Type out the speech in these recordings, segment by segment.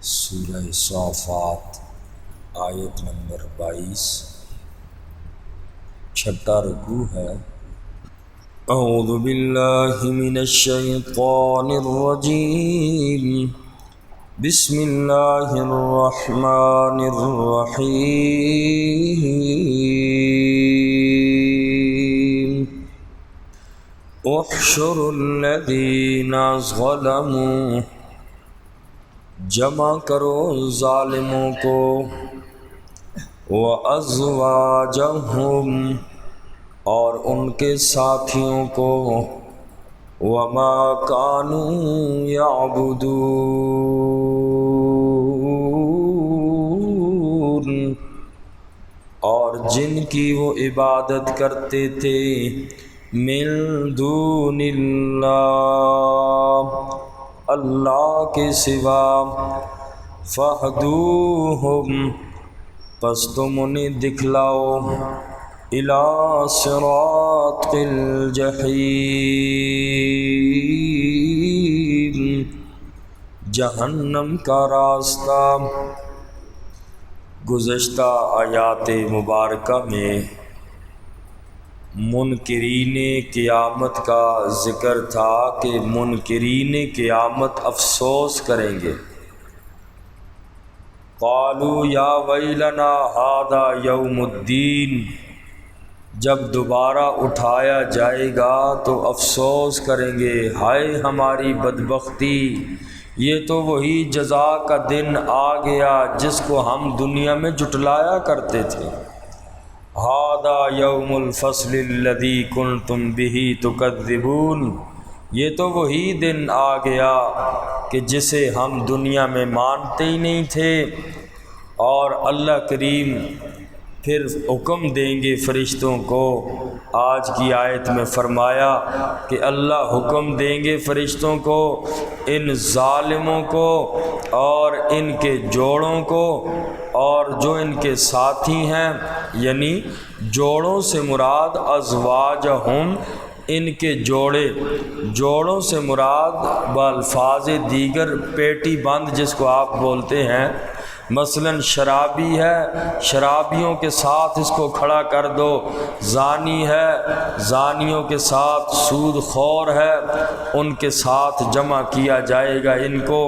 سورہ صافات آیت نمبر 22 چھٹا رکوع ہے۔ اعوذ باللہ من الشیطان الرجیم، بسم اللہ الرحمن الرحیم۔ احشر الذین ظلموا، جمع کرو ظالموں کو، وَأَزْوَاجَهُمْ، اور ان کے ساتھیوں کو، وَمَا كَانُوا يَعْبُدُونَ، اور جن کی وہ عبادت کرتے تھے، مِن دون اللہ، اللہ کے سوا، فَاهْدُوهُمْ، پس تم انہیں دکھلاؤ، إِلَى صِرَاطِ الْجَحِيمِ، جہنم کا راستہ۔ گزشتہ آیات مبارکہ میں منکرین قیامت کا ذکر تھا کہ منکرین قیامت افسوس کریں گے۔ قالوا یا ویلنا ھذا یوم الدین، جب دوبارہ اٹھایا جائے گا تو افسوس کریں گے، ہائے ہماری بدبختی، یہ تو وہی جزا کا دن آ گیا جس کو ہم دنیا میں جھٹلایا کرتے تھے۔ ھذا یوم الفصل الذی کنتم بہ تکذبون، یہ تو وہی دن آ گیا کہ جسے ہم دنیا میں مانتے ہی نہیں تھے۔ اور اللہ کریم پھر حکم دیں گے فرشتوں کو، آج کی آیت میں فرمایا کہ اللہ حکم دیں گے فرشتوں کو، ان ظالموں کو اور ان کے جوڑوں کو اور جو ان کے ساتھی ہیں، یعنی جوڑوں سے مراد ازواجہم، ان کے جوڑوں سے مراد بالفاظ دیگر پیٹی بند جس کو آپ بولتے ہیں، مثلا شرابی ہے، شرابیوں کے ساتھ اس کو کھڑا کر دو، زانی ہے، زانیوں کے ساتھ، سود خور ہے، ان کے ساتھ جمع کیا جائے گا ان کو۔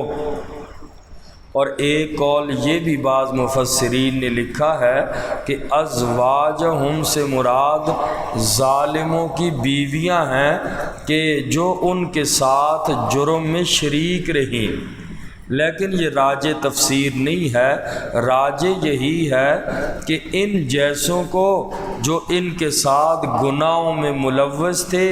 اور ایک قول یہ بھی بعض مفسرین نے لکھا ہے کہ ازواجہم سے مراد ظالموں کی بیویاں ہیں کہ جو ان کے ساتھ جرم میں شریک رہیں، لیکن یہ راجح تفسیر نہیں ہے، راجح یہی ہے کہ ان جیسوں کو جو ان کے ساتھ گناہوں میں ملوث تھے،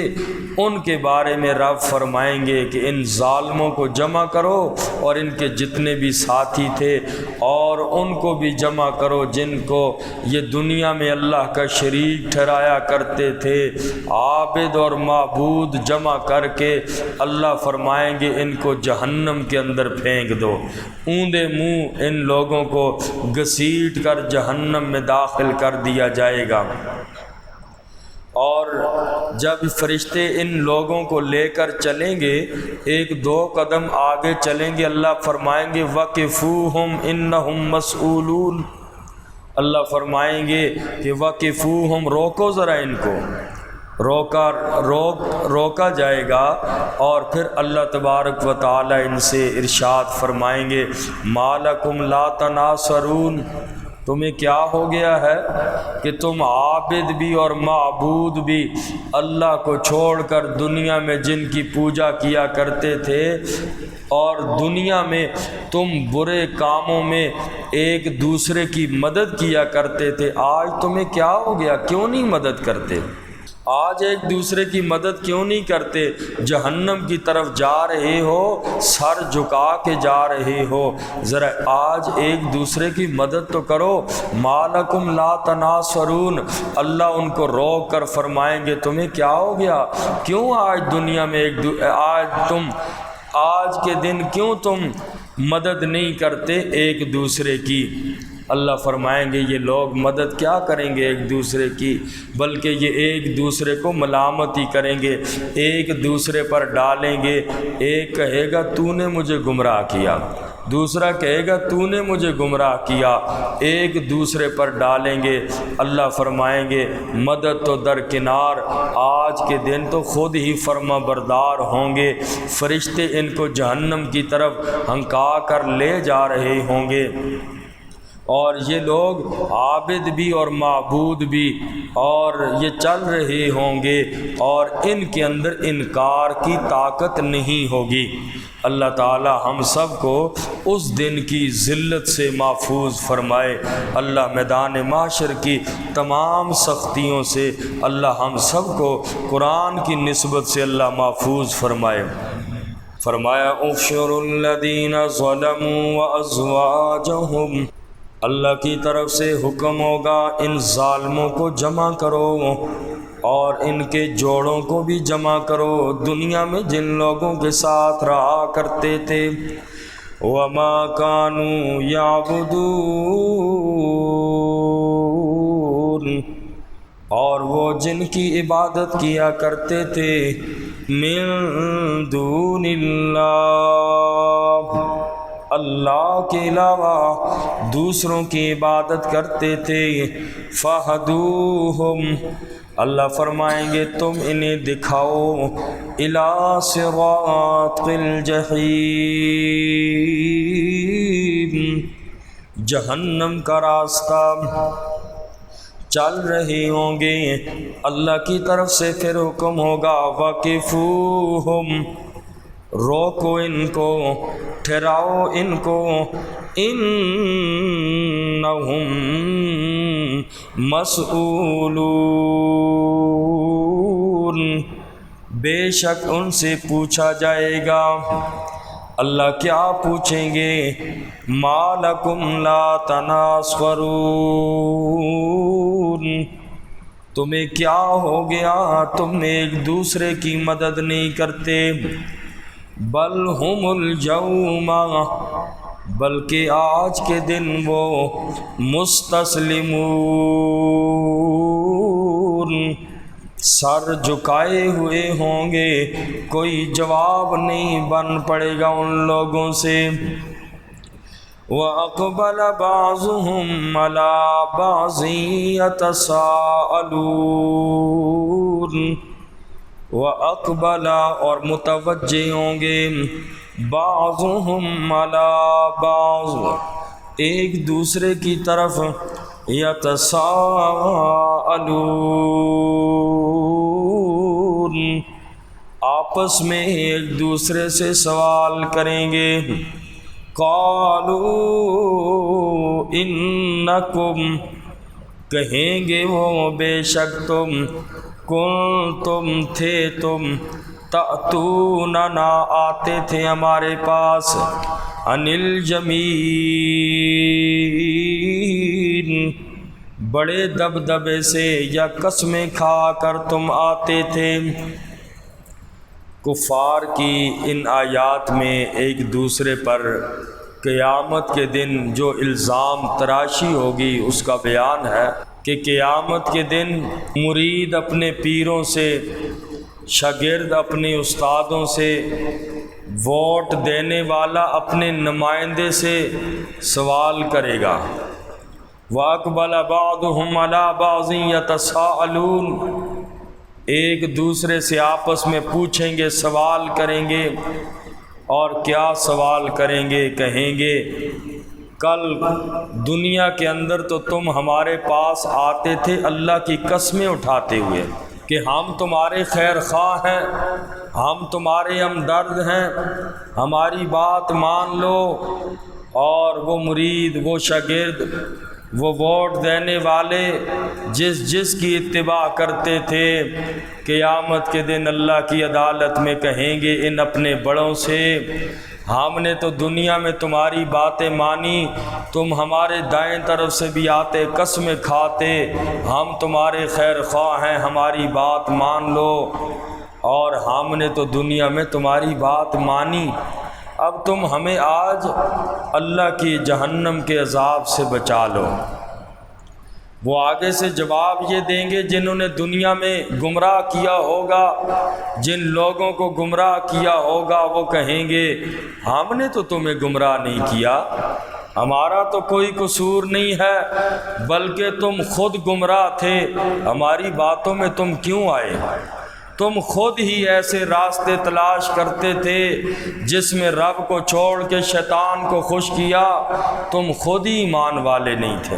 ان کے بارے میں رب فرمائیں گے کہ ان ظالموں کو جمع کرو اور ان کے جتنے بھی ساتھی تھے اور ان کو بھی جمع کرو جن کو یہ دنیا میں اللہ کا شریک ٹھہرایا کرتے تھے، عابد اور معبود جمع کر کے اللہ فرمائیں گے ان کو جہنم کے اندر پھینک دو، اوندے منہ ان لوگوں کو گھسیٹ کر جہنم میں داخل کر دیا جائے گا۔ اور جب فرشتے ان لوگوں کو لے کر چلیں گے، ایک دو قدم آگے چلیں گے، اللہ فرمائیں گے وَقِفُوهُمْ إِنَّهُمْ مَسْئُولُونَ، اللہ فرمائیں گے کہ وَقِفُوهُمْ، روکو ذرا ان کو، روکا جائے گا۔ اور پھر اللہ تبارک و تعالی ان سے ارشاد فرمائیں گے مَا لَكُمْ لَا تَنَاصَرُونَ، تمہیں کیا ہو گیا ہے کہ تم عابد بھی اور معبود بھی اللہ کو چھوڑ کر دنیا میں جن کی پوجا کیا کرتے تھے اور دنیا میں تم برے کاموں میں ایک دوسرے کی مدد کیا کرتے تھے، آج تمہیں کیا ہو گیا، کیوں نہیں مدد کرتے؟ آج ایک دوسرے کی مدد کیوں نہیں کرتے؟ جہنم کی طرف جا رہے ہو، سر جھکا کے جا رہے ہو، ذرا آج ایک دوسرے کی مدد تو کرو۔ مَا لَكُمْ لَا تَنَاصَرُونَ، اللہ ان کو روک کر فرمائیں گے تمہیں کیا ہو گیا، کیوں آج دنیا میں آج کے دن کیوں تم مدد نہیں کرتے ایک دوسرے کی؟ اللہ فرمائیں گے یہ لوگ مدد کیا کریں گے ایک دوسرے کی، بلکہ یہ ایک دوسرے کو ملامت ہی کریں گے، ایک دوسرے پر ڈالیں گے، ایک کہے گا تو نے مجھے گمراہ کیا، دوسرا کہے گا تو نے مجھے گمراہ کیا، ایک دوسرے پر ڈالیں گے۔ اللہ فرمائیں گے مدد تو درکنار، آج کے دن تو خود ہی فرما بردار ہوں گے، فرشتے ان کو جہنم کی طرف ہنکا کر لے جا رہے ہوں گے، اور یہ لوگ عابد بھی اور معبود بھی، اور یہ چل رہے ہوں گے، اور ان کے اندر انکار کی طاقت نہیں ہوگی۔ اللہ تعالی ہم سب کو اس دن کی ذلت سے محفوظ فرمائے۔ اللہ میدان محشر کی تمام سختیوں سے اللہ ہم سب کو قرآن کی نسبت سے اللہ محفوظ فرمائے۔ فرمایا احشروا الذین ظلموا وازواجہم، اللہ کی طرف سے حکم ہوگا ان ظالموں کو جمع کرو اور ان کے جوڑوں کو بھی جمع کرو، دنیا میں جن لوگوں کے ساتھ رہا کرتے تھے۔ وما كانوا يعبدون، اور وہ جن کی عبادت کیا کرتے تھے من دون اللہ، اللہ کے علاوہ دوسروں کی عبادت کرتے تھے۔ فہدوہم، اللہ فرمائیں گے تم انہیں دکھاؤ الی صراط الجحیم، جہنم کا راستہ چل رہے ہوں گے۔ اللہ کی طرف سے پھر حکم ہوگا وقفوہم، روکو ان کو، ٹھہراؤ ان کو، انہم مسئولون، بے شک ان سے پوچھا جائے گا۔ اللہ کیا پوچھیں گے؟ ما لکم لا تناصرون، تمہیں کیا ہو گیا تم ایک دوسرے کی مدد نہیں کرتے؟ بل ہم الجوم، بلکہ آج کے دن وہ مستسلمون، سر جھکائے ہوئے ہوں گے، کوئی جواب نہیں بن پڑے گا ان لوگوں سے۔ وَأَقْبَلَ بَعْضُهُمْ عَلَى بَعْضٍ يَتَسَاءَلُونَ، وَأَقْبَلَ، اور متوجہ ہوں گے، بعضهم علی بعض، ایک دوسرے کی طرف، یتساءلون، آپس میں ایک دوسرے سے سوال کریں گے۔ قالوا انکم، کہیں گے وہ بے شک تم، کنتم تھے تم، تأتوننا آتے تھے ہمارے پاس، عن الجمیل، بڑے دبدبے سے یا قسمیں کھا کر تم آتے تھے۔ کفار کی ان آیات میں ایک دوسرے پر قیامت کے دن جو الزام تراشی ہوگی اس کا بیان ہے کہ قیامت کے دن مرید اپنے پیروں سے، شاگرد اپنے استادوں سے، ووٹ دینے والا اپنے نمائندے سے سوال کرے گا۔ وَأَقْبَلَ بَعْضُهُمْ عَلَى بَعْضٍ يَتَسَاءَلُونَ، ایک دوسرے سے آپس میں پوچھیں گے، سوال کریں گے، اور کیا سوال کریں گے؟ کہیں گے کل دنیا کے اندر تو تم ہمارے پاس آتے تھے اللہ کی قسمیں اٹھاتے ہوئے کہ ہم تمہارے خیر خواہ ہیں، ہم تمہارے ہمدرد ہیں، ہماری بات مان لو، اور وہ مرید، وہ شاگرد، وہ ووٹ دینے والے جس کی اتباع کرتے تھے، قیامت کے دن اللہ کی عدالت میں کہیں گے ان اپنے بڑوں سے، ہم نے تو دنیا میں تمہاری باتیں مانی، تم ہمارے دائیں طرف سے بھی آتے، قسمیں کھاتے، ہم تمہارے خیر خواہ ہیں، ہماری بات مان لو، اور ہم نے تو دنیا میں تمہاری بات مانی، اب تم ہمیں آج اللہ کی جہنم کے عذاب سے بچا لو۔ وہ آگے سے جواب یہ دیں گے جنہوں نے دنیا میں گمراہ کیا ہوگا، جن لوگوں کو گمراہ کیا ہوگا وہ کہیں گے ہم نے تو تمہیں گمراہ نہیں کیا، ہمارا تو کوئی قصور نہیں ہے، بلکہ تم خود گمراہ تھے، ہماری باتوں میں تم کیوں آئے؟ تم خود ہی ایسے راستے تلاش کرتے تھے جس میں رب کو چھوڑ کے شیطان کو خوش کیا، تم خود ہی ایمان والے نہیں تھے،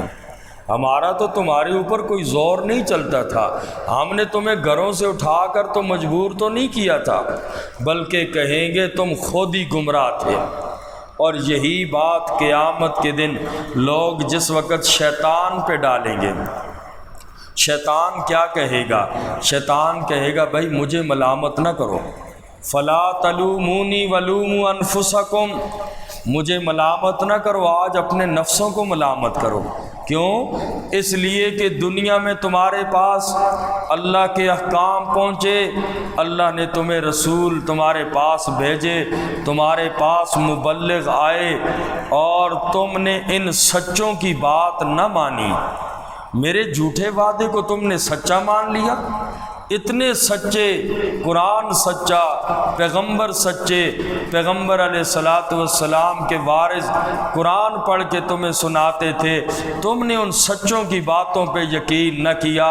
ہمارا تو تمہارے اوپر کوئی زور نہیں چلتا تھا، ہم نے تمہیں گھروں سے اٹھا کر تو مجبور تو نہیں کیا تھا، بلکہ کہیں گے تم خود ہی گمراہ تھے۔ اور یہی بات قیامت کے دن لوگ جس وقت شیطان پہ ڈالیں گے، شیطان کیا کہے گا؟ شیطان کہے گا بھائی مجھے ملامت نہ کرو، فلا تلومونی ولوموا انفسکم، مجھے ملامت نہ کرو، آج اپنے نفسوں کو ملامت کرو۔ کیوں؟ اس لیے کہ دنیا میں تمہارے پاس اللہ کے احکام پہنچے، اللہ نے تمہیں رسول تمہارے پاس بھیجے، تمہارے پاس مبلغ آئے، اور تم نے ان سچوں کی بات نہ مانی، میرے جھوٹے وعدے کو تم نے سچا مان لیا۔ اتنے سچے، قرآن سچا، پیغمبر سچے، پیغمبر علیہ السلام کے وارث قرآن پڑھ کے تمہیں سناتے تھے، تم نے ان سچوں کی باتوں پہ یقین نہ کیا،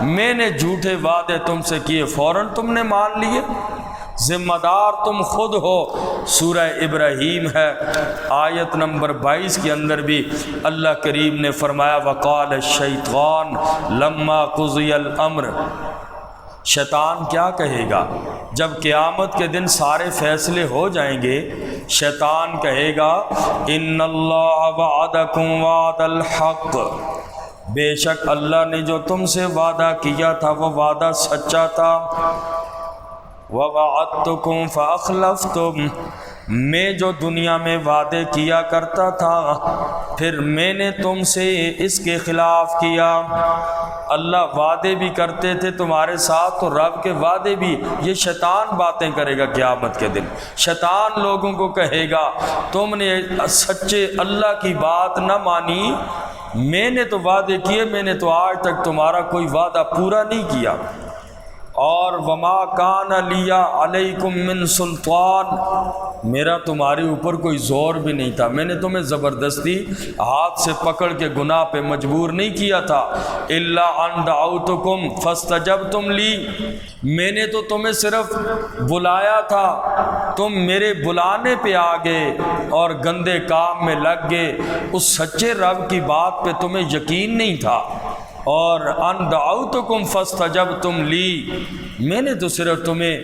میں نے جھوٹے وعدے تم سے کیے، فوراً تم نے مان لیے۔ ذمہ دار تم خود ہو۔ سورہ ابراہیم ہے، آیت نمبر 22 کے اندر بھی اللہ کریم نے فرمایا وقال الشیطان لما قضی الامر، شیطان کیا کہے گا جب قیامت کے دن سارے فیصلے ہو جائیں گے؟ شیطان کہے گا ان اللہ وعدکم وعد الحق، بے شک اللہ نے جو تم سے وعدہ کیا تھا وہ وعدہ سچا تھا، وَوَعَدتُّكُمْ فَأَخْلَفْتُمْ، میں جو دنیا میں وعدے کیا کرتا تھا پھر میں نے تم سے اس کے خلاف کیا۔ اللہ وعدے بھی کرتے تھے تمہارے ساتھ تو رب کے وعدے بھی، یہ شیطان باتیں کرے گا قیامت کے دن، شیطان لوگوں کو کہے گا تم نے سچے اللہ کی بات نہ مانی، میں نے تو وعدے کیے، میں نے تو آج تک تمہارا کوئی وعدہ پورا نہیں کیا، اور وما کان لی علیکم من سلطان، میرا تمہارے اوپر کوئی زور بھی نہیں تھا، میں نے تمہیں زبردستی ہاتھ سے پکڑ کے گناہ پہ مجبور نہیں کیا تھا، الا ان دعوتکم فاستجبتم لی، میں نے تو تمہیں صرف بلایا تھا، تم میرے بلانے پہ آ گئے اور گندے کام میں لگ گئے، اس سچے رب کی بات پہ تمہیں یقین نہیں تھا، اور ان دعوتکم فاستجبتم لی، میں نے تو صرف تمہیں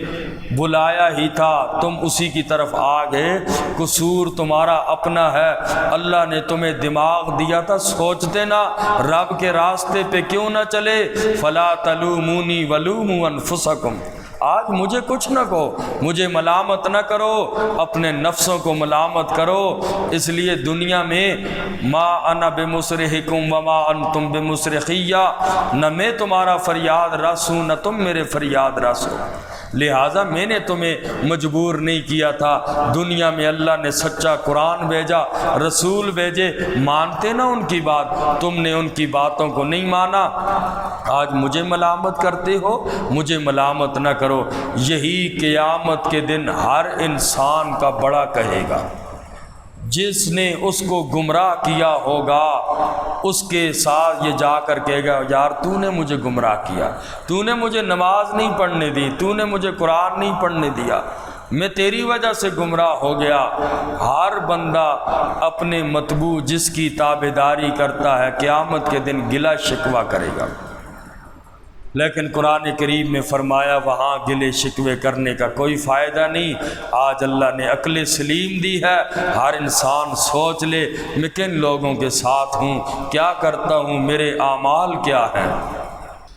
بلایا ہی تھا، تم اسی کی طرف آ گئے، قصور تمہارا اپنا ہے، اللہ نے تمہیں دماغ دیا تھا، سوچتے نا رب کے راستے پہ کیوں نہ چلے، فلا تلومونی ولوموا انفسکم، آج مجھے کچھ نہ کہو، مجھے ملامت نہ کرو، اپنے نفسوں کو ملامت کرو، اس لیے دنیا میں ما انا بمصرخکم وما انتم بمصرخیہ، نہ میں تمہارا فریاد رس ہوں نہ تم میرے فریاد رس ہو، لہٰذا میں نے تمہیں مجبور نہیں کیا تھا، دنیا میں اللہ نے سچا قرآن بھیجا، رسول بھیجے، مانتے نا ان کی بات، تم نے ان کی باتوں کو نہیں مانا، آج مجھے ملامت کرتے ہو، مجھے ملامت نہ کرو۔ یہی قیامت کے دن ہر انسان کا بڑا کہے گا، جس نے اس کو گمراہ کیا ہوگا اس کے ساتھ یہ جا کر کہے گا یار تو نے مجھے گمراہ کیا، تو نے مجھے نماز نہیں پڑھنے دی، تو نے مجھے قرآن نہیں پڑھنے دیا، میں تیری وجہ سے گمراہ ہو گیا۔ ہر بندہ اپنے متبوع جس کی تابعداری کرتا ہے قیامت کے دن گلہ شکوہ کرے گا، لیکن قرآن کریم میں فرمایا وہاں گلے شکوے کرنے کا کوئی فائدہ نہیں، آج اللہ نے عقل سلیم دی ہے، ہر انسان سوچ لے میں کن لوگوں کے ساتھ ہوں، کیا کرتا ہوں، میرے اعمال کیا ہیں۔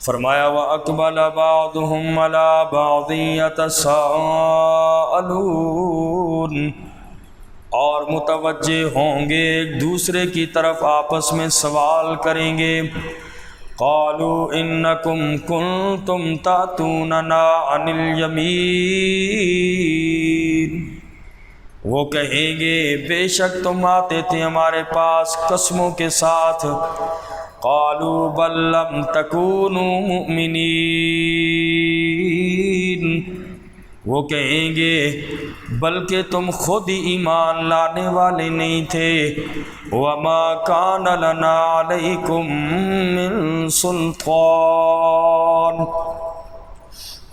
فرمایا وَأَقْبَلَ بَعْضُهُمْ عَلَى بَعْضٍ يَتَسَاءَلُونَ، اور متوجہ ہوں گے ایک دوسرے کی طرف، آپس میں سوال کریں گے، قالوا انکم کنتم تاتوننا عن الیمین، وہ کہیں گے بے شک تم آتے تھے ہمارے پاس قسموں کے ساتھ، قالوا بل لم تکونوا مؤمنین، وہ کہیں گے بلکہ تم خود ہی ایمان لانے والے نہیں تھے۔ وما کان لنا علیکم من سلطان،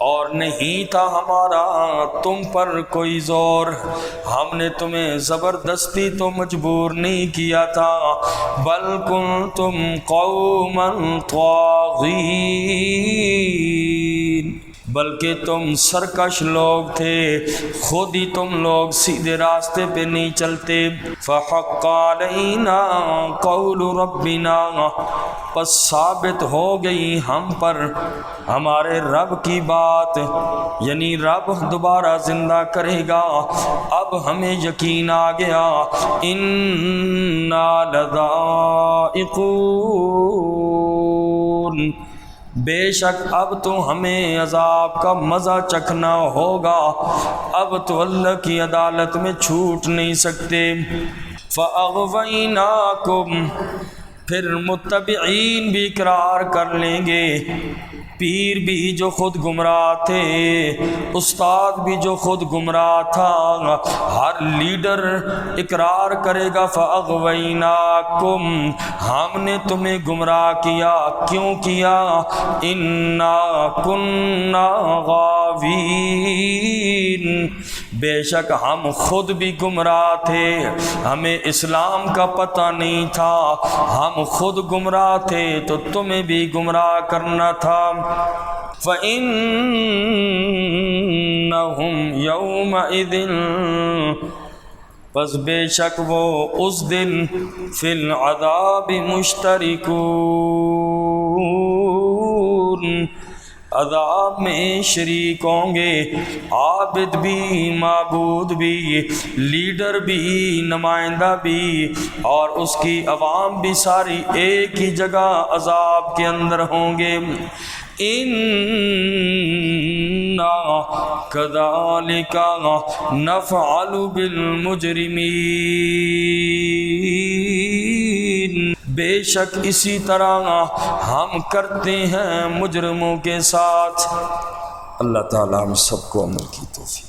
اور نہیں تھا ہمارا تم پر کوئی زور، ہم نے تمہیں زبردستی تو مجبور نہیں کیا تھا، بل کنتم قوما طاغین، بلکہ تم سرکش لوگ تھے، خود ہی تم لوگ سیدھے راستے پہ نہیں چلتے۔ فحق علینا قول ربنا، پس ثابت ہو گئی ہم پر ہمارے رب کی بات، یعنی رب دوبارہ زندہ کرے گا، اب ہمیں یقین آ گیا۔ انا لذائقون، بے شک اب تو ہمیں عذاب کا مزہ چکھنا ہوگا، اب تو اللہ کی عدالت میں چھوٹ نہیں سکتے۔ فَأَغْوَيْنَاكُمْ، پھر متبعین بھی اقرار کر لیں گے، پیر بھی جو خود گمراہ تھے، استاد بھی جو خود گمراہ تھا، ہر لیڈر اقرار کرے گا فَأَغْوَيْنَاكُمْ، ہم نے تمہیں گمراہ کیا، کیوں کیا؟ اِنَّا كُنَّا غَاوِينَ، بے شک ہم خود بھی گمراہ تھے، ہمیں اسلام کا پتہ نہیں تھا، ہم خود گمراہ تھے تو تمہیں بھی گمراہ کرنا تھا۔ فَإِنَّهُمْ يَوْمَئِذٍ، پس بے شک وہ اس دن فی العذاب مشترکون، عذاب میں شریک ہوں گے، عابد بھی، معبود بھی، لیڈر بھی، نمائندہ بھی، اور اس کی عوام بھی، ساری ایک ہی جگہ عذاب کے اندر ہوں گے۔ اِنَّا كَذَلِكَ نَفْعَلُ بِالْمُجْرِمِينَ، بے شک اسی طرح ہم کرتے ہیں مجرموں کے ساتھ۔ اللہ تعالیٰ ہم سب کو عمل کی توفیق۔